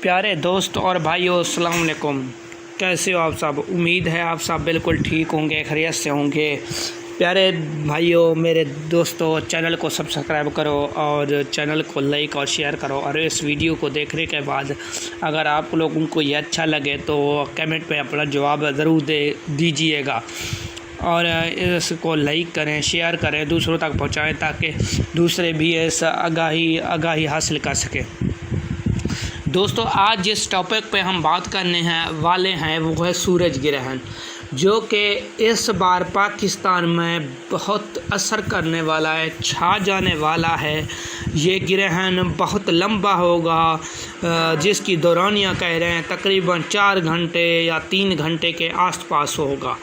پیارے دوست اور بھائیو، السلام علیکم۔ کیسے ہو آپ سب؟ امید ہے آپ سب بالکل ٹھیک ہوں گے، خیریت سے ہوں گے۔ پیارے بھائیو، میرے دوستو، چینل کو سبسکرائب کرو اور چینل کو لائک اور شیئر کرو، اور اس ویڈیو کو دیکھنے کے بعد اگر آپ لوگوں کو یہ اچھا لگے تو کمنٹ پہ اپنا جواب ضرور دیجیے گا، اور اس کو لائک کریں، شیئر کریں، دوسروں تک پہنچائیں تاکہ دوسرے بھی اس آگاہی حاصل کر سکیں۔ دوستو، آج جس ٹاپک پہ ہم بات کرنے والے ہیں وہ ہے سورج گرہن، جو کہ اس بار پاکستان میں بہت اثر کرنے والا ہے، چھا جانے والا ہے۔ یہ گرہن بہت لمبا ہوگا، جس کی دورانیہ کہہ رہے ہیں تقریباً 4 گھنٹے یا 3 گھنٹے کے آس پاس ہوگا۔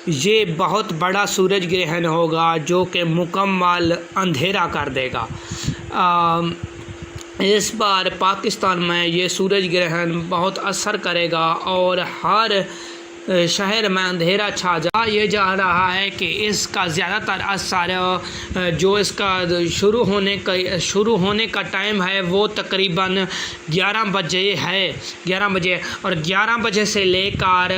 یہ بہت بڑا سورج گرہن ہوگا جو کہ مکمل اندھیرا کر دے گا۔ اس بار پاکستان میں یہ سورج گرہن بہت اثر کرے گا اور ہر شہر میں اندھیرا چھا یہ جا رہا ہے کہ اس کا زیادہ تر اثر جو اس کا شروع ہونے کا ٹائم ہے وہ تقریباً 11 بجے ہے، 11 بجے، اور 11 بجے سے لے کر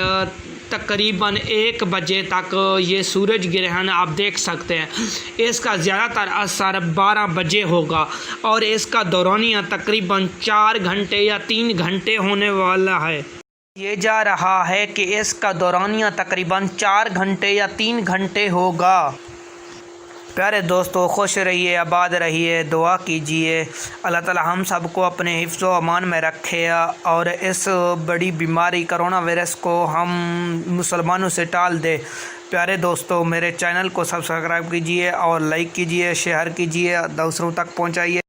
تقریباً 1 بجے تک یہ سورج گرہن آپ دیکھ سکتے ہیں۔ اس کا زیادہ تر اثر 12 بجے ہوگا اور اس کا دورانیہ تقریباً 4 گھنٹے یا 3 گھنٹے ہونے والا ہے۔ یہ جا رہا ہے کہ اس کا دورانیہ تقریباً 4 گھنٹے یا 3 گھنٹے ہوگا۔ پیارے دوستو، خوش رہیے، آباد رہیے، دعا کیجیے اللہ تعالی ہم سب کو اپنے حفظ و امان میں رکھے اور اس بڑی بیماری کرونا وائرس کو ہم مسلمانوں سے ٹال دے۔ پیارے دوستو، میرے چینل کو سبسکرائب کیجیے اور لائک کیجیے، شیئر کیجیے، دوسروں تک پہنچائیے۔